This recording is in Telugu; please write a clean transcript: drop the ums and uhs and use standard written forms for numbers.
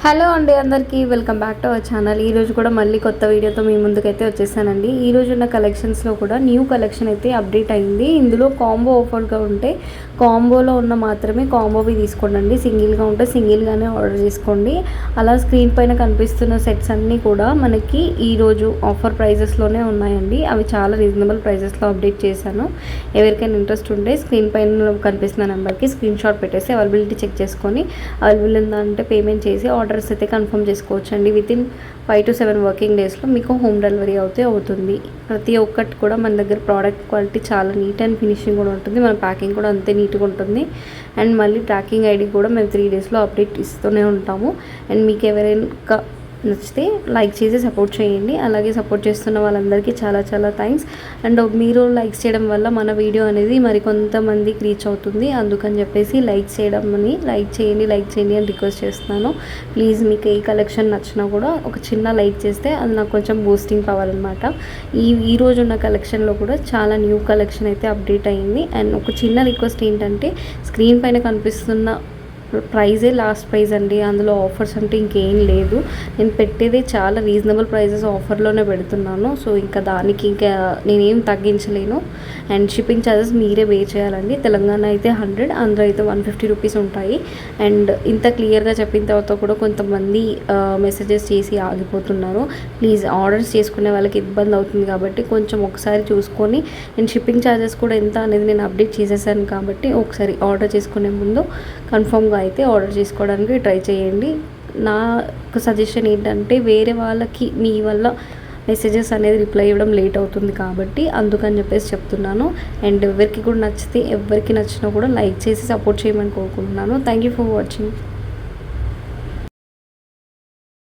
హలో అండి, అందరికీ welcome back to our channel. ఈరోజు కూడా మళ్ళీ కొత్త వీడియోతో మీ ముందుకైతే వచ్చేసానండి. ఈరోజు ఉన్న కలెక్షన్స్లో కూడా న్యూ కలెక్షన్ అయితే అప్డేట్ అయింది. ఇందులో కాంబో ఆఫర్గా ఉంటే కాంబోలో ఉన్న మాత్రమే కాంబోవి తీసుకోండి. సింగిల్గా ఉంటే సింగిల్గానే ఆర్డర్ చేసుకోండి. అలా స్క్రీన్ పైన కనిపిస్తున్న సెట్స్ అన్నీ కూడా మనకి ఈరోజు ఆఫర్ ప్రైజెస్లోనే ఉన్నాయండి. అవి చాలా రీజనబుల్ ప్రైజెస్లో అప్డేట్ చేశాను. ఎవరికైనా ఇంట్రెస్ట్ ఉంటే స్క్రీన్ పైన కనిపిస్తున్న నెంబర్కి స్క్రీన్ షాట్ పెట్టేసి అవైలబిలిటీ చెక్ చేసుకొని అవైలబుల్ ఉందంటే పేమెంట్ చేసి ఆర్డర్స్ అయితే కన్ఫర్మ్ చేసుకోవచ్చు అండి. వితిన్ 5 to 7 వర్కింగ్ డేస్లో మీకు హోమ్ డెలివరీ అవుతుంది. ప్రతి ఒక్కటి కూడా మన దగ్గర ప్రోడక్ట్ క్వాలిటీ చాలా నీట్ అండ్ ఫినిషింగ్ కూడా ఉంటుంది. మన ప్యాకింగ్ కూడా అంతే నీట్గా ఉంటుంది. అండ్ మళ్ళీ ట్రాకింగ్ ఐడి కూడా మేము 3 daysలో అప్డేట్ ఇస్తూనే ఉంటాము. అండ్ మీకు ఎవరైనా నచ్చితే లైక్ చేసి సపోర్ట్ చేయండి. అలాగే సపోర్ట్ చేస్తున్న వాళ్ళందరికీ చాలా చాలా థ్యాంక్స్. అండ్ మీరు లైక్స్ చేయడం వల్ల మన వీడియో అనేది మరికొంతమందికి రీచ్ అవుతుంది. అందుకని చెప్పేసి లైక్ చేయండి అని రిక్వెస్ట్ చేస్తున్నాను. ప్లీజ్ మీకు ఏ కలెక్షన్ నచ్చినా కూడా ఒక చిన్న లైక్ చేస్తే అది నాకు కొంచెం బూస్టింగ్ పవర్ అనమాట. ఈ రోజు ఉన్న కలెక్షన్లో కూడా చాలా న్యూ కలెక్షన్ అయితే అప్డేట్ అయ్యింది. అండ్ ఒక చిన్న రిక్వెస్ట్ ఏంటంటే స్క్రీన్ పైన కనిపిస్తున్న ప్రైజే లాస్ట్ ప్రైజ్ అండి. అందులో ఆఫర్స్ అంటే ఇంకేం లేదు. నేను పెట్టేదే చాలా రీజనబుల్ ప్రైజెస్ ఆఫర్లోనే పెడుతున్నాను. సో ఇంకా దానికి ఇంకా నేనేం తగ్గించలేను. అండ్ షిప్పింగ్ ఛార్జెస్ మీరే పే చేయాలండి. తెలంగాణ అయితే 100, ఆంధ్ర అయితే 150 రూపీస్ ఉంటాయి. అండ్ ఇంత క్లియర్గా చెప్పిన తర్వాత కూడా కొంతమంది మెసేజెస్ చేసి ఆగిపోతున్నారు. ప్లీజ్ ఆర్డర్స్ చేసుకునే వాళ్ళకి ఇబ్బంది అవుతుంది కాబట్టి కొంచెం ఒకసారి చూసుకొని, నేను షిప్పింగ్ ఛార్జెస్ కూడా ఎంత అనేది నేను అప్డేట్ చేసేసాను కాబట్టి ఒకసారి ఆర్డర్ చేసుకునే ముందు కన్ఫర్మ్గా అయితే ఆర్డర్ చేసుకోవడానికి ట్రై చేయండి. నా సజెషన్ ఏంటంటే వేరే వాళ్ళకి మీ వల్ల మెసేజెస్ అనేది రిప్లై ఇవ్వడం లేట్ అవుతుంది కాబట్టి అందుకని చెప్పేసి చెప్తున్నాను. అండ్ ఎవరికి కూడా నచ్చితే ఎవరికి నచ్చినా కూడా లైక్ చేసి సపోర్ట్ చేయమని కోరుకుంటున్నాను. Thank you for watching.